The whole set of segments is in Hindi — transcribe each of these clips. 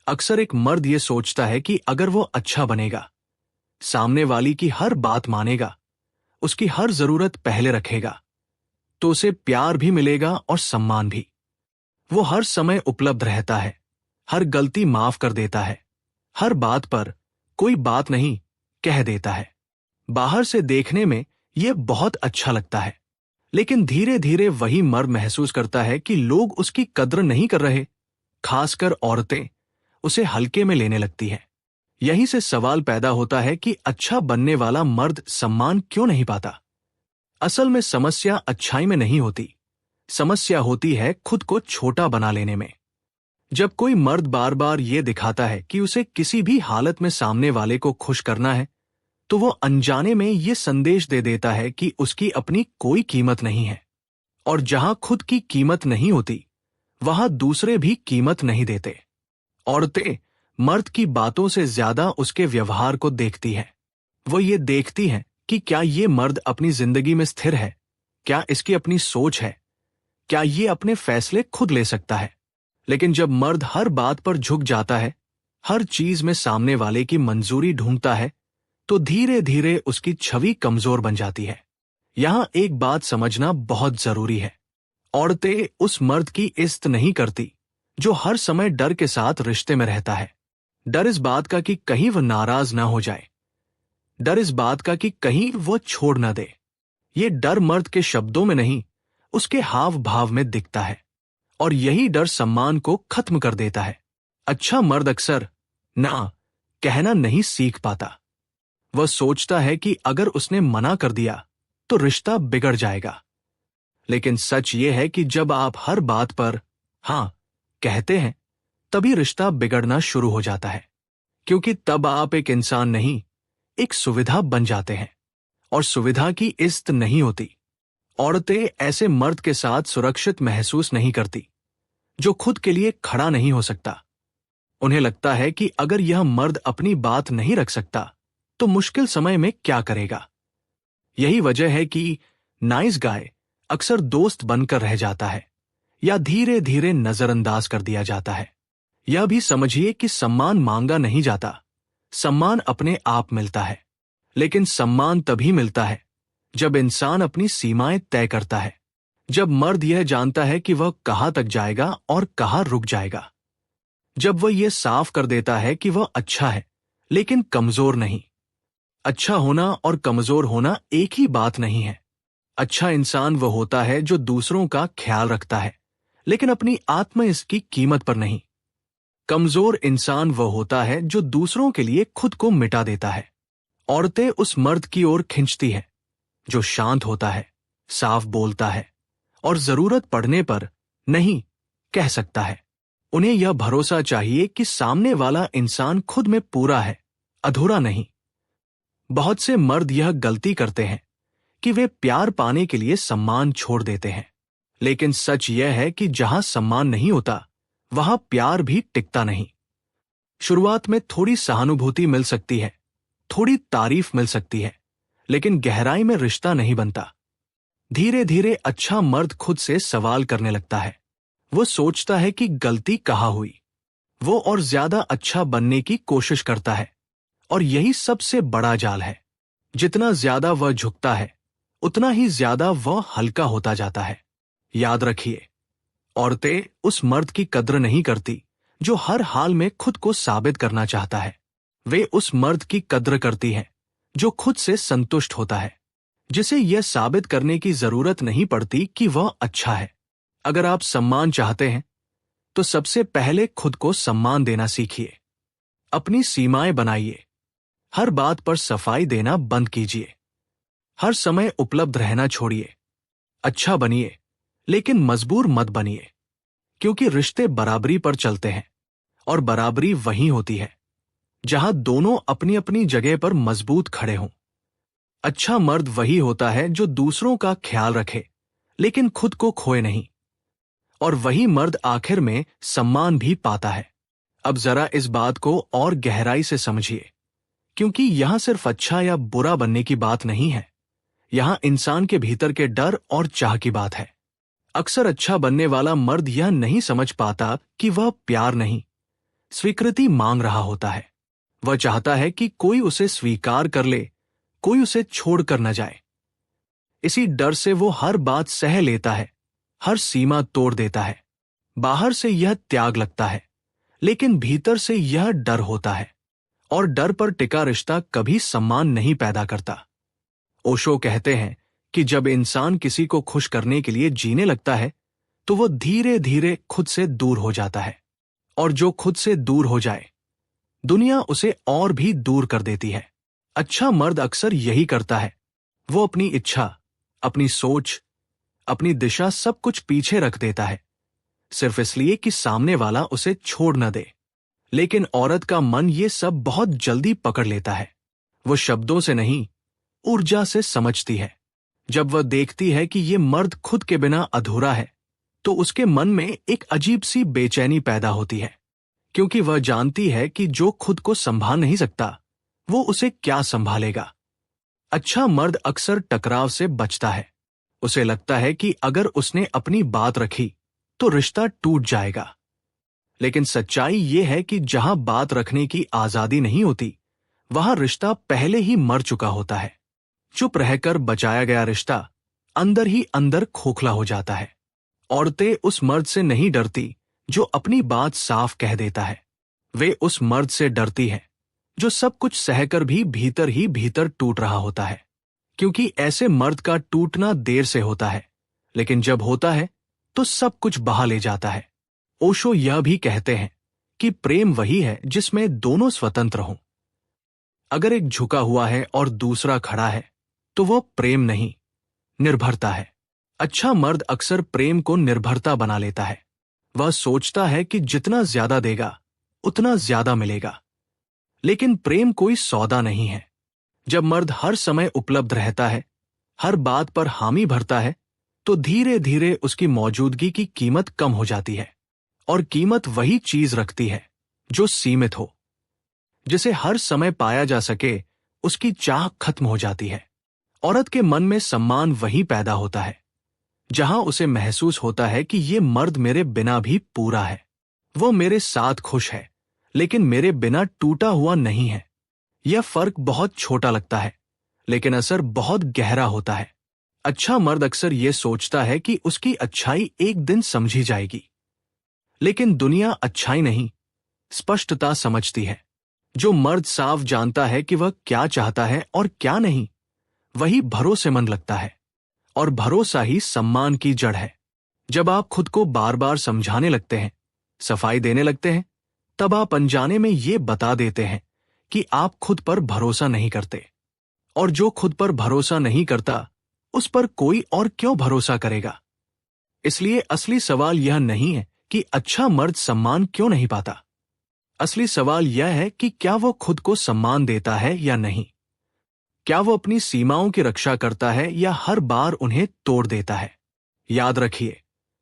अक्सर एक मर्द ये सोचता है कि अगर वो अच्छा बनेगा, सामने वाली की हर बात मानेगा, उसकी हर जरूरत पहले रखेगा, तो उसे प्यार भी मिलेगा और सम्मान भी। वो हर समय उपलब्ध रहता है, हर गलती माफ कर देता है, हर बात पर कोई बात नहीं कह देता है। बाहर से देखने में यह बहुत अच्छा लगता है, लेकिन धीरे धीरे वही मर्द महसूस करता है कि लोग उसकी कद्र नहीं कर रहे, खासकर औरतें उसे हल्के में लेने लगती हैं। यहीं से सवाल पैदा होता है कि अच्छा बनने वाला मर्द सम्मान क्यों नहीं पाता। असल में समस्या अच्छाई में नहीं होती, समस्या होती है खुद को छोटा बना लेने में। जब कोई मर्द बार बार ये दिखाता है कि उसे किसी भी हालत में सामने वाले को खुश करना है, तो वो अनजाने में ये संदेश दे देता है कि उसकी अपनी कोई कीमत नहीं है। और जहां खुद की कीमत नहीं होती, वहां दूसरे भी कीमत नहीं देते। औरतें मर्द की बातों से ज्यादा उसके व्यवहार को देखती है। वो ये देखती हैं कि क्या ये मर्द अपनी जिंदगी में स्थिर है, क्या इसकी अपनी सोच है, क्या ये अपने फैसले खुद ले सकता है। लेकिन जब मर्द हर बात पर झुक जाता है, हर चीज में सामने वाले की मंजूरी ढूंढता है, तो धीरे धीरे उसकी छवि कमजोर बन जाती है। यहां एक बात समझना बहुत जरूरी है। औरतें उस मर्द की इज्जत नहीं करती जो हर समय डर के साथ रिश्ते में रहता है। डर इस बात का कि कहीं वह नाराज ना हो जाए, डर इस बात का कि कहीं वो छोड़ ना दे। ये डर मर्द के शब्दों में नहीं, उसके हाव भाव में दिखता है, और यही डर सम्मान को खत्म कर देता है। अच्छा मर्द अक्सर ना कहना नहीं सीख पाता। वह सोचता है कि अगर उसने मना कर दिया तो रिश्ता बिगड़ जाएगा। लेकिन सच यह है कि जब आप हर बात पर हां कहते हैं, तभी रिश्ता बिगड़ना शुरू हो जाता है, क्योंकि तब आप एक इंसान नहीं, एक सुविधा बन जाते हैं, और सुविधा की इज्जत नहीं होती। औरतें ऐसे मर्द के साथ सुरक्षित महसूस नहीं करती जो खुद के लिए खड़ा नहीं हो सकता। उन्हें लगता है कि अगर यह मर्द अपनी बात नहीं रख सकता तो मुश्किल समय में क्या करेगा। यही वजह है कि नाइस गाय अक्सर दोस्त बनकर रह जाता है, या धीरे धीरे नजरअंदाज कर दिया जाता है। यह भी समझिए कि सम्मान मांगा नहीं जाता, सम्मान अपने आप मिलता है। लेकिन सम्मान तभी मिलता है जब इंसान अपनी सीमाएं तय करता है, जब मर्द यह जानता है कि वह कहां तक जाएगा और कहां रुक जाएगा, जब वह यह साफ कर देता है कि वह अच्छा है लेकिन कमजोर नहीं। अच्छा होना और कमजोर होना एक ही बात नहीं है। अच्छा इंसान वह होता है जो दूसरों का ख्याल रखता है, लेकिन अपनी आत्मा इसकी कीमत पर नहीं। कमजोर इंसान वह होता है जो दूसरों के लिए खुद को मिटा देता है। औरतें उस मर्द की ओर खिंचती हैं जो शांत होता है, साफ बोलता है, और जरूरत पड़ने पर नहीं कह सकता है। उन्हें यह भरोसा चाहिए कि सामने वाला इंसान खुद में पूरा है, अधूरा नहीं। बहुत से मर्द यह गलती करते हैं कि वे प्यार पाने के लिए सम्मान छोड़ देते हैं, लेकिन सच यह है कि जहां सम्मान नहीं होता, वहां प्यार भी टिकता नहीं। शुरुआत में थोड़ी सहानुभूति मिल सकती है, थोड़ी तारीफ मिल सकती है, लेकिन गहराई में रिश्ता नहीं बनता। धीरे धीरे अच्छा मर्द खुद से सवाल करने लगता है। वो सोचता है कि गलती कहाँ हुई। वो और ज्यादा अच्छा बनने की कोशिश करता है, और यही सबसे बड़ा जाल है। जितना ज्यादा वह झुकता है, उतना ही ज्यादा वह हल्का होता जाता है। याद रखिए, औरतें उस मर्द की कद्र नहीं करती जो हर हाल में खुद को साबित करना चाहता है। वे उस मर्द की कद्र करती हैं जो खुद से संतुष्ट होता है, जिसे यह साबित करने की जरूरत नहीं पड़ती कि वह अच्छा है। अगर आप सम्मान चाहते हैं, तो सबसे पहले खुद को सम्मान देना सीखिए। अपनी सीमाएं बनाइए, हर बात पर सफाई देना बंद कीजिए, हर समय उपलब्ध रहना छोड़िए। अच्छा बनिए, लेकिन मजबूर मत बनिए, क्योंकि रिश्ते बराबरी पर चलते हैं, और बराबरी वहीं होती है जहां दोनों अपनी अपनी जगह पर मजबूत खड़े हों। अच्छा मर्द वही होता है जो दूसरों का ख्याल रखे, लेकिन खुद को खोए नहीं, और वही मर्द आखिर में सम्मान भी पाता है। अब जरा इस बात को और गहराई से समझिए, क्योंकि यहां सिर्फ अच्छा या बुरा बनने की बात नहीं है, यहां इंसान के भीतर के डर और चाह की बात है। अक्सर अच्छा बनने वाला मर्द यह नहीं समझ पाता कि वह प्यार नहीं, स्वीकृति मांग रहा होता है। वह चाहता है कि कोई उसे स्वीकार कर ले, कोई उसे छोड़कर न जाए। इसी डर से वो हर बात सह लेता है, हर सीमा तोड़ देता है। बाहर से यह त्याग लगता है, लेकिन भीतर से यह डर होता है, और डर पर टिका रिश्ता कभी सम्मान नहीं पैदा करता। ओशो कहते हैं कि जब इंसान किसी को खुश करने के लिए जीने लगता है तो वो धीरे धीरे खुद से दूर हो जाता है, और जो खुद से दूर हो जाए दुनिया उसे और भी दूर कर देती है। अच्छा मर्द अक्सर यही करता है। वो अपनी इच्छा, अपनी सोच, अपनी दिशा सब कुछ पीछे रख देता है, सिर्फ इसलिए कि सामने वाला उसे छोड़ न दे। लेकिन औरत का मन ये सब बहुत जल्दी पकड़ लेता है। वो शब्दों से नहीं, ऊर्जा से समझती है। जब वह देखती है कि ये मर्द खुद के बिना अधूरा है तो उसके मन में एक अजीब सी बेचैनी पैदा होती है, क्योंकि वह जानती है कि जो खुद को संभाल नहीं सकता वो उसे क्या संभालेगा। अच्छा मर्द अक्सर टकराव से बचता है। उसे लगता है कि अगर उसने अपनी बात रखी तो रिश्ता टूट जाएगा। लेकिन सच्चाई ये है कि जहां बात रखने की आजादी नहीं होती वहां रिश्ता पहले ही मर चुका होता है। चुप रहकर बचाया गया रिश्ता अंदर ही अंदर खोखला हो जाता है। औरतें उस मर्द से नहीं डरती जो अपनी बात साफ कह देता है। वे उस मर्द से डरती हैं जो सब कुछ सहकर भी भीतर टूट रहा होता है, क्योंकि ऐसे मर्द का टूटना देर से होता है, लेकिन जब होता है तो सब कुछ बहा ले जाता है। ओशो यह भी कहते हैं कि प्रेम वही है जिसमें दोनों स्वतंत्र हों। अगर एक झुका हुआ है और दूसरा खड़ा है तो वो प्रेम नहीं, निर्भरता है। अच्छा मर्द अक्सर प्रेम को निर्भरता बना लेता है। वह सोचता है कि जितना ज्यादा देगा उतना ज्यादा मिलेगा। लेकिन प्रेम कोई सौदा नहीं है। जब मर्द हर समय उपलब्ध रहता है, हर बात पर हामी भरता है, तो धीरे धीरे उसकी मौजूदगी की कीमत कम हो जाती है। और कीमत वही चीज रखती है जो सीमित हो। जिसे हर समय पाया जा सके उसकी चाह खत्म हो जाती है। औरत के मन में सम्मान वही पैदा होता है जहां उसे महसूस होता है कि ये मर्द मेरे बिना भी पूरा है। वो मेरे साथ खुश है, लेकिन मेरे बिना टूटा हुआ नहीं है। यह फर्क बहुत छोटा लगता है, लेकिन असर बहुत गहरा होता है। अच्छा मर्द अक्सर यह सोचता है कि उसकी अच्छाई एक दिन समझी जाएगी, लेकिन दुनिया अच्छाई नहीं, स्पष्टता समझती है। जो मर्द साफ जानता है कि वह क्या चाहता है और क्या नहीं, वही भरोसेमंद लगता है, और भरोसा ही सम्मान की जड़ है। जब आप खुद को बार बार समझाने लगते हैं, सफाई देने लगते हैं, तब आप अनजाने में ये बता देते हैं कि आप खुद पर भरोसा नहीं करते। और जो खुद पर भरोसा नहीं करता उस पर कोई और क्यों भरोसा करेगा। इसलिए असली सवाल यह नहीं है कि अच्छा मर्द सम्मान क्यों नहीं पाता। असली सवाल यह है कि क्या वो खुद को सम्मान देता है या नहीं। क्या वो अपनी सीमाओं की रक्षा करता है या हर बार उन्हें तोड़ देता है। याद रखिए,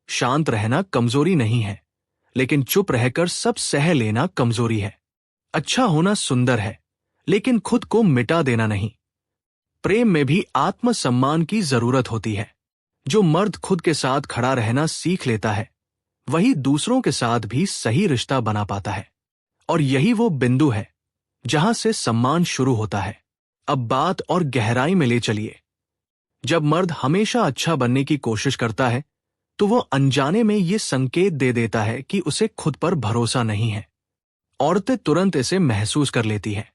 शांत रहना कमजोरी नहीं है, लेकिन चुप रहकर सब सह लेना कमजोरी है। अच्छा होना सुंदर है, लेकिन खुद को मिटा देना नहीं। प्रेम में भी आत्मसम्मान की जरूरत होती है। जो मर्द खुद के साथ खड़ा रहना सीख लेता है वही दूसरों के साथ भी सही रिश्ता बना पाता है। और यही वो बिंदु है जहां से सम्मान शुरू होता है। अब बात और गहराई में ले चलिए। जब मर्द हमेशा अच्छा बनने की कोशिश करता है तो वो अनजाने में ये संकेत दे देता है कि उसे खुद पर भरोसा नहीं है। औरतें तुरंत इसे महसूस कर लेती हैं।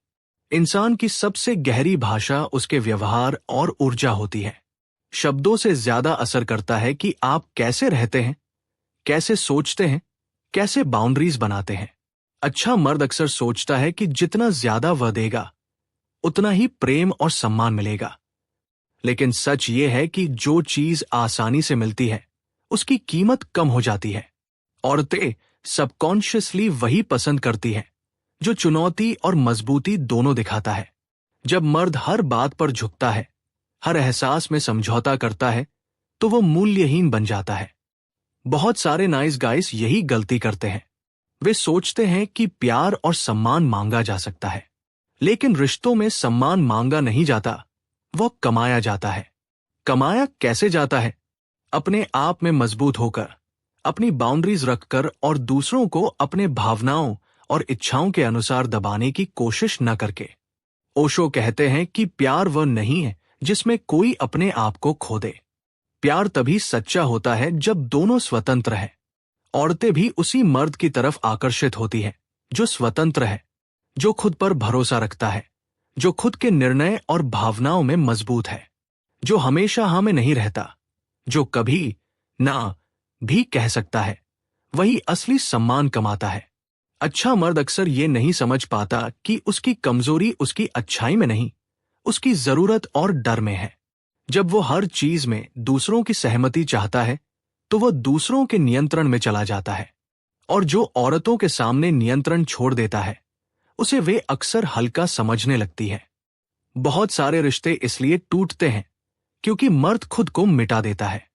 इंसान की सबसे गहरी भाषा उसके व्यवहार और ऊर्जा होती है। शब्दों से ज्यादा असर करता है कि आप कैसे रहते हैं, कैसे सोचते हैं, कैसे बाउंड्रीज बनाते हैं। अच्छा मर्द अक्सर सोचता है कि जितना ज्यादा वह देगा उतना ही प्रेम और सम्मान मिलेगा। लेकिन सच ये है कि जो चीज आसानी से मिलती है उसकी कीमत कम हो जाती है। औरतें सबकॉन्शियसली वही पसंद करती हैं जो चुनौती और मजबूती दोनों दिखाता है। जब मर्द हर बात पर झुकता है, हर एहसास में समझौता करता है, तो वो मूल्यहीन बन जाता है। बहुत सारे नाइस गाइस यही गलती करते हैं। वे सोचते हैं कि प्यार और सम्मान मांगा जा सकता है, लेकिन रिश्तों में सम्मान मांगा नहीं जाता, वह कमाया जाता है। कमाया कैसे जाता है? अपने आप में मजबूत होकर, अपनी बाउंड्रीज रखकर और दूसरों को अपने भावनाओं और इच्छाओं के अनुसार दबाने की कोशिश न करके। ओशो कहते हैं कि प्यार वह नहीं है जिसमें कोई अपने आप को खो दे। प्यार तभी सच्चा होता है जब दोनों स्वतंत्र हैं। औरतें भी उसी मर्द की तरफ आकर्षित होती हैं जो स्वतंत्र है, जो खुद पर भरोसा रखता है, जो खुद के निर्णय और भावनाओं में मजबूत है, जो हमेशा हाँ में नहीं रहता, जो कभी ना भी कह सकता है। वही असली सम्मान कमाता है। अच्छा मर्द अक्सर ये नहीं समझ पाता कि उसकी कमजोरी उसकी अच्छाई में नहीं, उसकी जरूरत और डर में है। जब वो हर चीज में दूसरों की सहमति चाहता है तो वह दूसरों के नियंत्रण में चला जाता है, और जो औरतों के सामने नियंत्रण छोड़ देता है उसे वे अक्सर हल्का समझने लगती है। बहुत सारे रिश्ते इसलिए टूटते हैं क्योंकि मर्द खुद को मिटा देता है।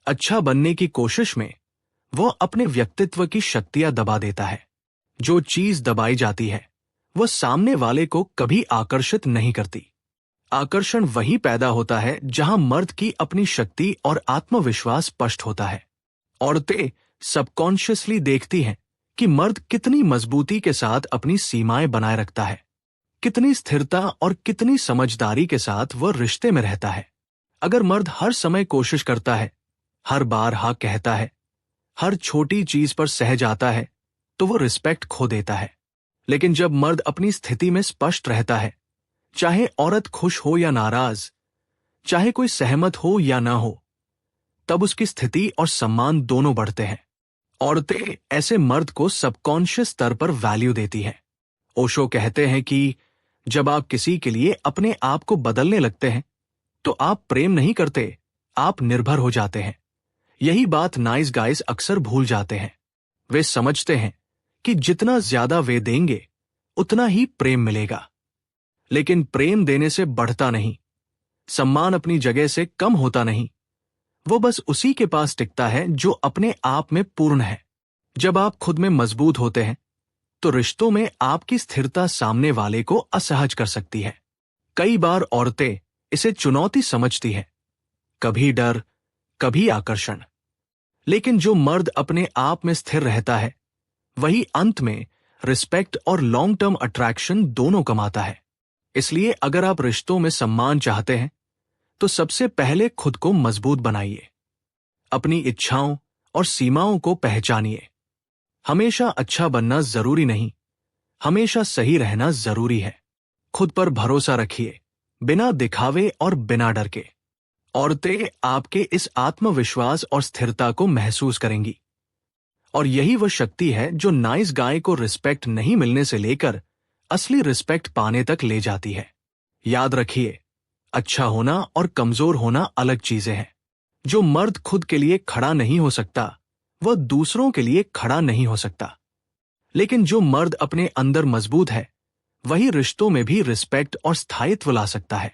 अच्छा बनने की कोशिश में वो अपने व्यक्तित्व की शक्तियां दबा देता है। जो चीज दबाई जाती है वह सामने वाले को कभी आकर्षित नहीं करती। आकर्षण वही पैदा होता है जहां मर्द की अपनी शक्ति और आत्मविश्वास स्पष्ट होता है। औरतें सबकॉन्शियसली देखती हैं कि मर्द कितनी मजबूती के साथ अपनी सीमाएं बनाए रखता है, कितनी स्थिरता और कितनी समझदारी के साथ वह रिश्ते में रहता है। अगर मर्द हर समय कोशिश करता है, हर बार हाँ कहता है, हर छोटी चीज पर सह जाता है, तो वो रिस्पेक्ट खो देता है। लेकिन जब मर्द अपनी स्थिति में स्पष्ट रहता है, चाहे औरत खुश हो या नाराज, चाहे कोई सहमत हो या ना हो, तब उसकी स्थिति और सम्मान दोनों बढ़ते हैं। औरतें ऐसे मर्द को सबकॉन्शियस स्तर पर वैल्यू देती हैं। ओशो कहते हैं कि जब आप किसी के लिए अपने आप को बदलने लगते हैं तो आप प्रेम नहीं करते, आप निर्भर हो जाते हैं। यही बात नाइस गाइज अक्सर भूल जाते हैं। वे समझते हैं कि जितना ज्यादा वे देंगे उतना ही प्रेम मिलेगा, लेकिन प्रेम देने से बढ़ता नहीं, सम्मान अपनी जगह से कम होता नहीं, वो बस उसी के पास टिकता है जो अपने आप में पूर्ण है। जब आप खुद में मजबूत होते हैं तो रिश्तों में आपकी स्थिरता सामने वाले को असहज कर सकती है। कई बार औरतें इसे चुनौती समझती है, कभी डर, कभी आकर्षण। लेकिन जो मर्द अपने आप में स्थिर रहता है वही अंत में रिस्पेक्ट और लॉन्ग टर्म अट्रैक्शन दोनों कमाता है। इसलिए अगर आप रिश्तों में सम्मान चाहते हैं तो सबसे पहले खुद को मजबूत बनाइए। अपनी इच्छाओं और सीमाओं को पहचानिए। हमेशा अच्छा बनना जरूरी नहीं, हमेशा सही रहना जरूरी है। खुद पर भरोसा रखिए, बिना दिखावे और बिना डर के। औरतें आपके इस आत्मविश्वास और स्थिरता को महसूस करेंगी, और यही वह शक्ति है जो नाइस गाय को रिस्पेक्ट नहीं मिलने से लेकर असली रिस्पेक्ट पाने तक ले जाती है। याद रखिए, अच्छा होना और कमजोर होना अलग चीजें हैं। जो मर्द खुद के लिए खड़ा नहीं हो सकता वह दूसरों के लिए खड़ा नहीं हो सकता, लेकिन जो मर्द अपने अंदर मजबूत है वही रिश्तों में भी रिस्पेक्ट और स्थायित्व ला सकता है।